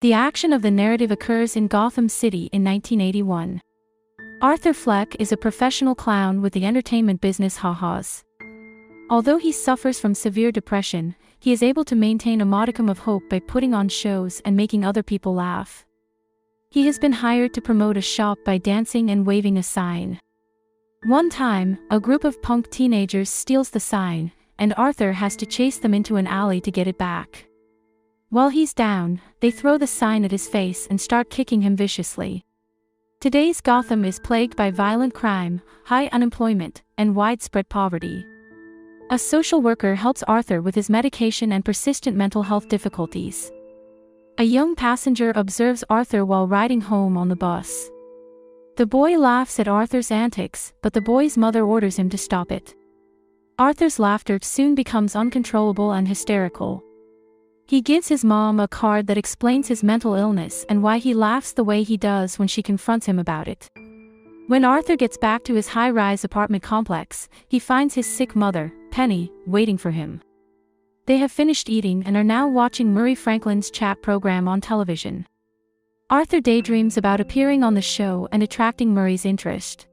The action of the narrative occurs in Gotham City in 1981. Arthur Fleck is a professional clown with the entertainment business ha-has. Although he suffers from severe depression, he is able to maintain a modicum of hope by putting on shows and making other people laugh. He has been hired to promote a shop by dancing and waving a sign. One time, a group of punk teenagers steals the sign, and Arthur has to chase them into an alley to get it back. While he's down, they throw the sign at his face and start kicking him viciously. Today's Gotham is plagued by violent crime, high unemployment, and widespread poverty. A social worker helps Arthur with his medication and persistent mental health difficulties. A young passenger observes Arthur while riding home on the bus. The boy laughs at Arthur's antics, but the boy's mother orders him to stop it. Arthur's laughter soon becomes uncontrollable and hysterical. He gives his mom a card that explains his mental illness and why he laughs the way he does when she confronts him about it. When Arthur gets back to his high-rise apartment complex, he finds his sick mother, Penny, waiting for him. They have finished eating and are now watching Murray Franklin's chat program on television. Arthur daydreams about appearing on the show and attracting Murray's interest.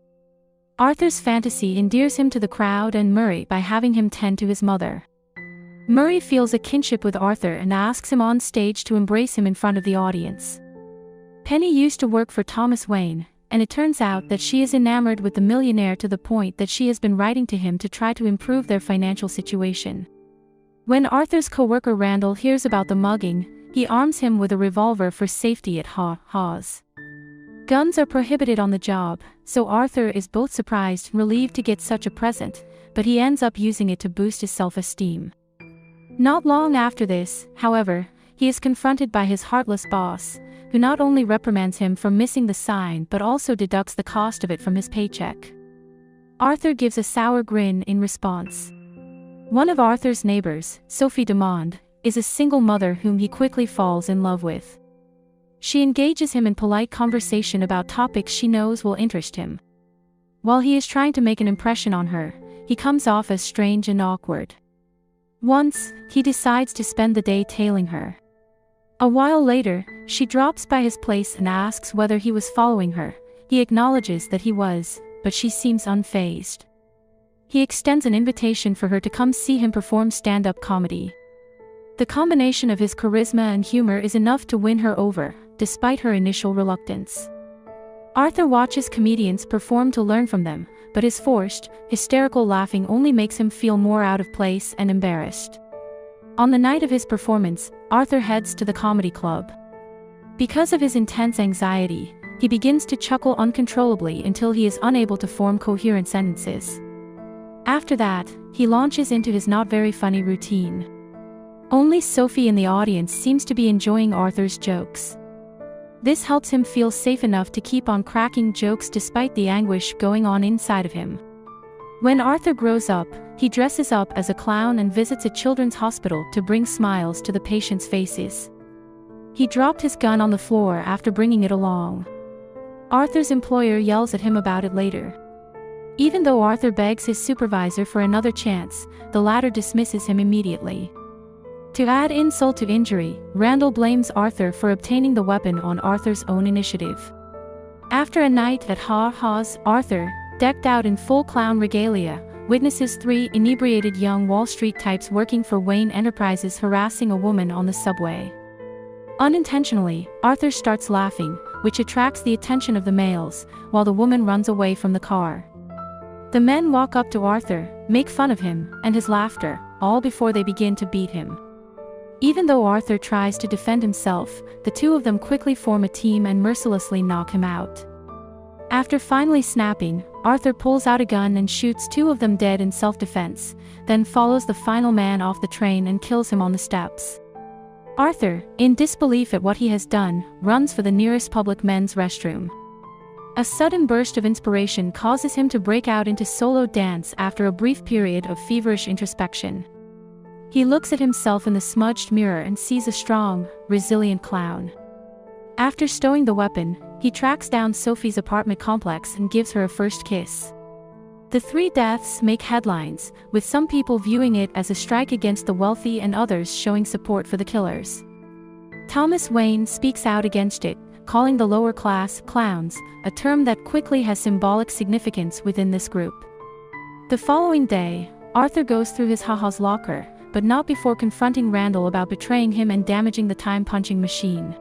Arthur's fantasy endears him to the crowd and Murray by having him tend to his mother. Murray feels a kinship with Arthur and asks him on stage to embrace him in front of the audience. Penny used to work for Thomas Wayne, and it turns out that she is enamored with the millionaire to the point that she has been writing to him to try to improve their financial situation. When Arthur's co-worker Randall hears about the mugging, he arms him with a revolver for safety at ha-has. Guns are prohibited on the job, so Arthur is both surprised and relieved to get such a present, but he ends up using it to boost his self-esteem. Not long after this, however, he is confronted by his heartless boss, who not only reprimands him for missing the sign but also deducts the cost of it from his paycheck. Arthur gives a sour grin in response. One of Arthur's neighbors, Sophie Demond, is a single mother whom he quickly falls in love with. She engages him in polite conversation about topics she knows will interest him. While he is trying to make an impression on her, he comes off as strange and awkward. Once, he decides to spend the day tailing her. A while later, she drops by his place and asks whether he was following her. He acknowledges that he was, but she seems unfazed. He extends an invitation for her to come see him perform stand-up comedy. The combination of his charisma and humor is enough to win her over, despite her initial reluctance. Arthur watches comedians perform to learn from them, but his forced, hysterical laughing only makes him feel more out of place and embarrassed. On the night of his performance, Arthur heads to the comedy club. Because of his intense anxiety, he begins to chuckle uncontrollably until he is unable to form coherent sentences. After that, he launches into his not very funny routine. Only Sophie in the audience seems to be enjoying Arthur's jokes. This helps him feel safe enough to keep on cracking jokes despite the anguish going on inside of him. When Arthur grows up, he dresses up as a clown and visits a children's hospital to bring smiles to the patients' faces. He dropped his gun on the floor after bringing it along. Arthur's employer yells at him about it later. Even though Arthur begs his supervisor for another chance, the latter dismisses him immediately. To add insult to injury, Randall blames Arthur for obtaining the weapon on Arthur's own initiative. After a night at ha-has, Arthur, decked out in full clown regalia, witnesses 3 inebriated young Wall Street types working for Wayne Enterprises harassing a woman on the subway. Unintentionally, Arthur starts laughing, which attracts the attention of the males, while the woman runs away from the car. The men walk up to Arthur, make fun of him and his laughter, all before they begin to beat him. Even though Arthur tries to defend himself, the two of them quickly form a team and mercilessly knock him out. After finally snapping, Arthur pulls out a gun and shoots 2 of them dead in self-defense, then follows the final man off the train and kills him on the steps. Arthur, in disbelief at what he has done, runs for the nearest public men's restroom. A sudden burst of inspiration causes him to break out into solo dance after a brief period of feverish introspection. He looks at himself in the smudged mirror and sees a strong, resilient clown. After stowing the weapon, he tracks down Sophie's apartment complex and gives her a first kiss. The 3 deaths make headlines, with some people viewing it as a strike against the wealthy and others showing support for the killers. Thomas Wayne speaks out against it, calling the lower class clowns, a term that quickly has symbolic significance within this group. The following day, Arthur goes through his haha's locker, but not before confronting Randall about betraying him and damaging the time-punching machine.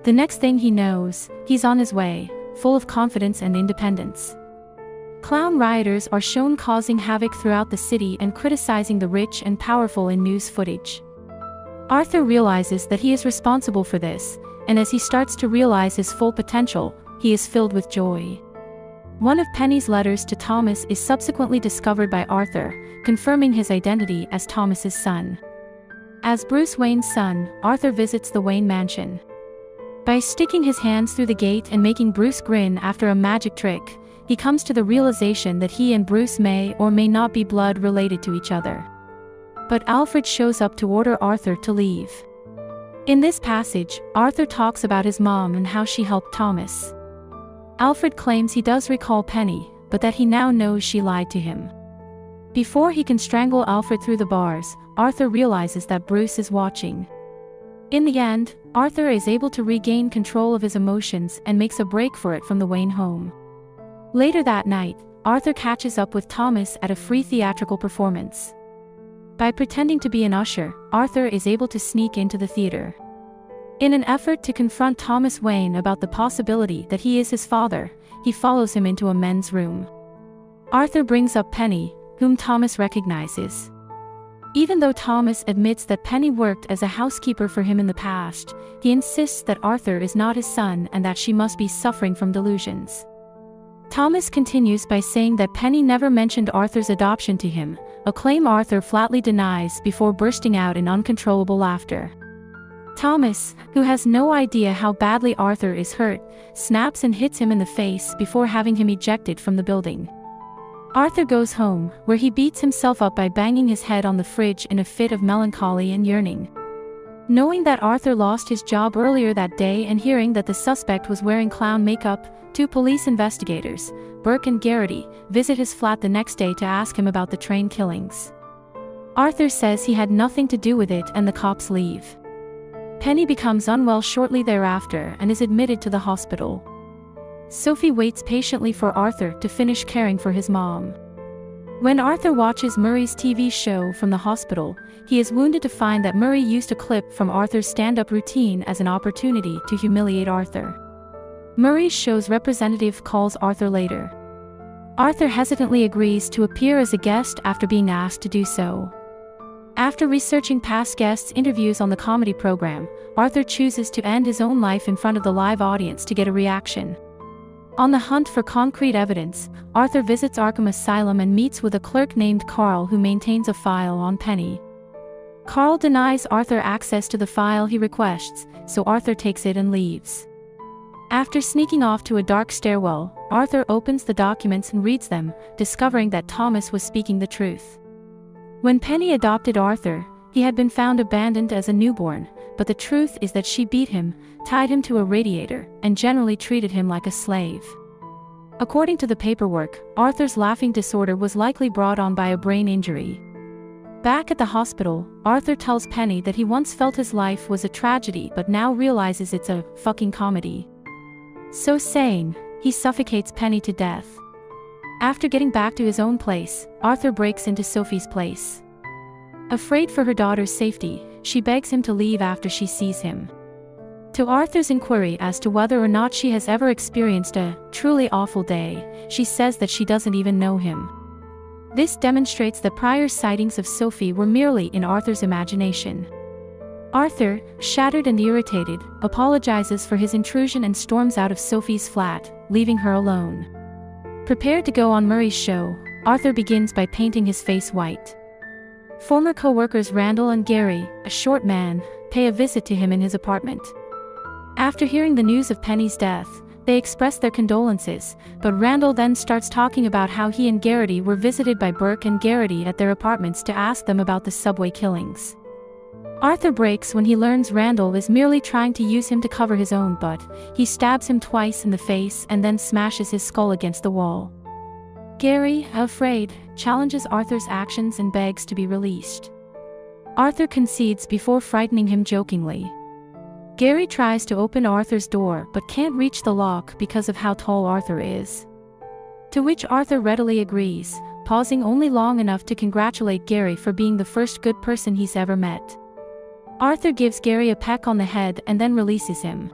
The next thing he knows, he's on his way, full of confidence and independence. Clown rioters are shown causing havoc throughout the city and criticizing the rich and powerful in news footage. Arthur realizes that he is responsible for this, and as he starts to realize his full potential, he is filled with joy. One of Penny's letters to Thomas is subsequently discovered by Arthur, confirming his identity as Thomas's son. As Bruce Wayne's son, Arthur visits the Wayne mansion. By sticking his hands through the gate and making Bruce grin after a magic trick, he comes to the realization that he and Bruce may or may not be blood related to each other. But Alfred shows up to order Arthur to leave. In this passage, Arthur talks about his mom and how she helped Thomas. Alfred claims he does recall Penny, but that he now knows she lied to him. Before he can strangle Alfred through the bars, Arthur realizes that Bruce is watching. In the end, Arthur is able to regain control of his emotions and makes a break for it from the Wayne home. Later that night, Arthur catches up with Thomas at a free theatrical performance. By pretending to be an usher, Arthur is able to sneak into the theater. In an effort to confront Thomas Wayne about the possibility that he is his father, he follows him into a men's room. Arthur brings up Penny, whom Thomas recognizes. Even though Thomas admits that Penny worked as a housekeeper for him in the past, he insists that Arthur is not his son and that she must be suffering from delusions. Thomas continues by saying that Penny never mentioned Arthur's adoption to him, a claim Arthur flatly denies before bursting out in uncontrollable laughter. Thomas, who has no idea how badly Arthur is hurt, snaps and hits him in the face before having him ejected from the building. Arthur goes home, where he beats himself up by banging his head on the fridge in a fit of melancholy and yearning. Knowing that Arthur lost his job earlier that day and hearing that the suspect was wearing clown makeup, two police investigators, Burke and Garrity, visit his flat the next day to ask him about the train killings. Arthur says he had nothing to do with it and the cops leave. Penny becomes unwell shortly thereafter and is admitted to the hospital. Sophie waits patiently for Arthur to finish caring for his mom. When Arthur watches Murray's TV show from the hospital, he is wounded to find that Murray used a clip from Arthur's stand-up routine as an opportunity to humiliate Arthur. Murray's show's representative calls Arthur later. Arthur hesitantly agrees to appear as a guest after being asked to do so. After researching past guests' interviews on the comedy program, Arthur chooses to end his own life in front of the live audience to get a reaction. On the hunt for concrete evidence, Arthur visits Arkham Asylum and meets with a clerk named Carl who maintains a file on Penny. Carl denies Arthur access to the file he requests, so Arthur takes it and leaves. After sneaking off to a dark stairwell, Arthur opens the documents and reads them, discovering that Thomas was speaking the truth. When Penny adopted Arthur, he had been found abandoned as a newborn, but the truth is that she beat him, tied him to a radiator, and generally treated him like a slave. According to the paperwork, Arthur's laughing disorder was likely brought on by a brain injury. Back at the hospital, Arthur tells Penny that he once felt his life was a tragedy but now realizes it's a fucking comedy. So saying, he suffocates Penny to death. After getting back to his own place, Arthur breaks into Sophie's place. Afraid for her daughter's safety, she begs him to leave after she sees him. To Arthur's inquiry as to whether or not she has ever experienced a truly awful day, she says that she doesn't even know him. This demonstrates that prior sightings of Sophie were merely in Arthur's imagination. Arthur, shattered and irritated, apologizes for his intrusion and storms out of Sophie's flat, leaving her alone. Prepared to go on Murray's show, Arthur begins by painting his face white. Former co-workers Randall and Gary, a short man, pay a visit to him in his apartment. After hearing the news of Penny's death, they express their condolences, but Randall then starts talking about how he and Garrity were visited by Burke and Garrity at their apartments to ask them about the subway killings. Arthur breaks when he learns Randall is merely trying to use him to cover his own butt. He stabs him twice in the face and then smashes his skull against the wall. Gary, afraid, challenges Arthur's actions and begs to be released. Arthur concedes before frightening him jokingly. Gary tries to open Arthur's door but can't reach the lock because of how tall Arthur is. To which Arthur readily agrees, pausing only long enough to congratulate Gary for being the first good person he's ever met. Arthur gives Gary a peck on the head and then releases him.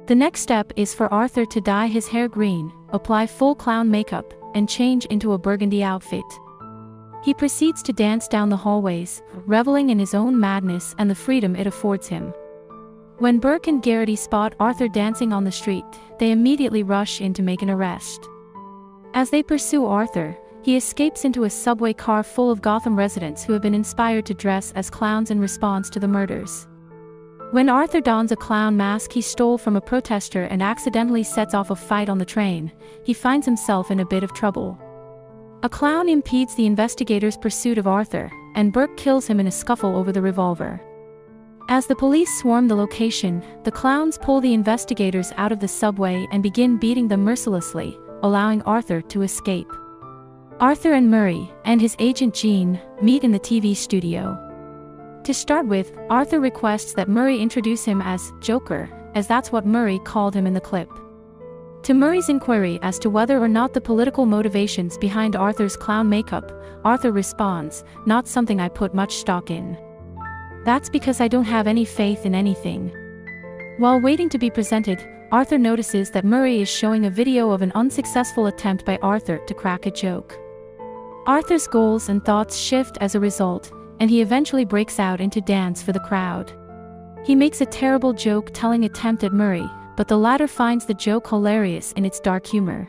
The next step is for Arthur to dye his hair green, apply full clown makeup, and change into a burgundy outfit. He proceeds to dance down the hallways, reveling in his own madness and the freedom it affords him. When Burke and Garrity spot Arthur dancing on the street, they immediately rush in to make an arrest. As they pursue Arthur, he escapes into a subway car full of Gotham residents who have been inspired to dress as clowns in response to the murders. When Arthur dons a clown mask he stole from a protester and accidentally sets off a fight on the train, he finds himself in a bit of trouble. A clown impedes the investigators' pursuit of Arthur, and Burke kills him in a scuffle over the revolver. As the police swarm the location, the clowns pull the investigators out of the subway and begin beating them mercilessly, allowing Arthur to escape. Arthur and Murray, and his agent Jean, meet in the TV studio. To start with, Arthur requests that Murray introduce him as Joker, as that's what Murray called him in the clip. To Murray's inquiry as to whether or not the political motivations behind Arthur's clown makeup, Arthur responds, "Not something I put much stock in. That's because I don't have any faith in anything." While waiting to be presented, Arthur notices that Murray is showing a video of an unsuccessful attempt by Arthur to crack a joke. Arthur's goals and thoughts shift as a result, and he eventually breaks out into dance for the crowd. He makes a terrible joke-telling attempt at Murray, but the latter finds the joke hilarious in its dark humor.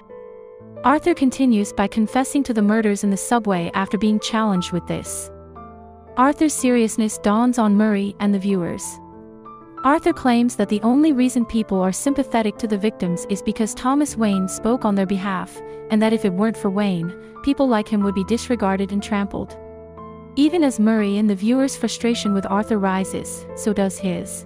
Arthur continues by confessing to the murders in the subway after being challenged with this. Arthur's seriousness dawns on Murray and the viewers. Arthur claims that the only reason people are sympathetic to the victims is because Thomas Wayne spoke on their behalf, and that if it weren't for Wayne, people like him would be disregarded and trampled. Even as Murray and the viewers' frustration with Arthur rises, so does his.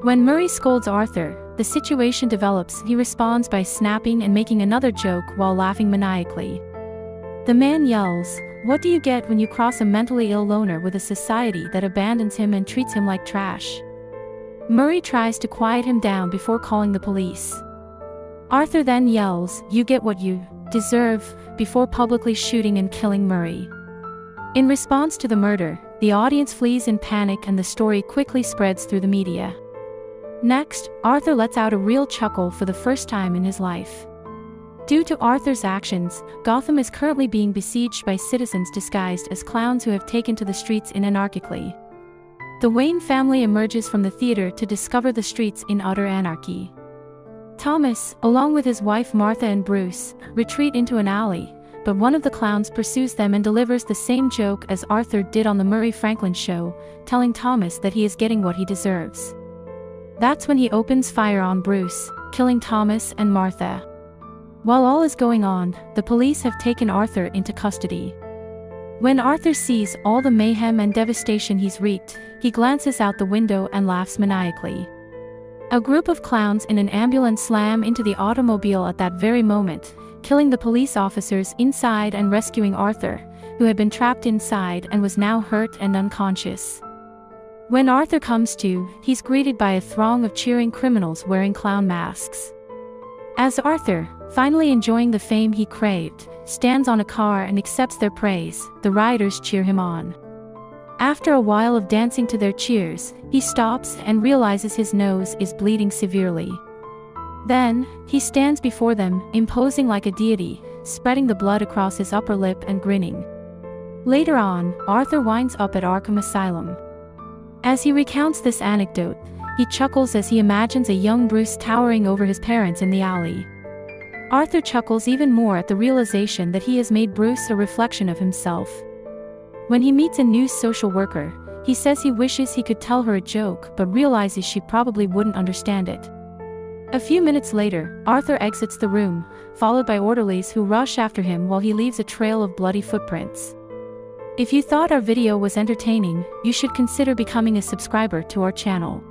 When Murray scolds Arthur, the situation develops. He responds by snapping and making another joke while laughing maniacally. The man yells, "What do you get when you cross a mentally ill loner with a society that abandons him and treats him like trash?" Murray tries to quiet him down before calling the police. Arthur then yells, "You get what you deserve," before publicly shooting and killing Murray. In response to the murder, the audience flees in panic and the story quickly spreads through the media. Next, Arthur lets out a real chuckle for the first time in his life. Due to Arthur's actions, Gotham is currently being besieged by citizens disguised as clowns who have taken to the streets anarchically. The Wayne family emerges from the theater to discover the streets in utter anarchy. Thomas, along with his wife Martha and Bruce, retreat into an alley, but one of the clowns pursues them and delivers the same joke as Arthur did on the Murray Franklin show, telling Thomas that he is getting what he deserves. That's when he opens fire on Bruce, killing Thomas and Martha. While all is going on, the police have taken Arthur into custody. When Arthur sees all the mayhem and devastation he's wreaked, he glances out the window and laughs maniacally. A group of clowns in an ambulance slam into the automobile at that very moment, killing the police officers inside and rescuing Arthur, who had been trapped inside and was now hurt and unconscious. When Arthur comes to, he's greeted by a throng of cheering criminals wearing clown masks. As Arthur, finally enjoying the fame he craved, stands on a car and accepts their praise, the rioters cheer him on. After a while of dancing to their cheers, he stops and realizes his nose is bleeding severely. Then, he stands before them, imposing like a deity, spreading the blood across his upper lip and grinning. Later on, Arthur winds up at Arkham Asylum. As he recounts this anecdote, he chuckles as he imagines a young Bruce towering over his parents in the alley. Arthur chuckles even more at the realization that he has made Bruce a reflection of himself. When he meets a new social worker, he says he wishes he could tell her a joke but realizes she probably wouldn't understand it. A few minutes later, Arthur exits the room, followed by orderlies who rush after him while he leaves a trail of bloody footprints. If you thought our video was entertaining, you should consider becoming a subscriber to our channel.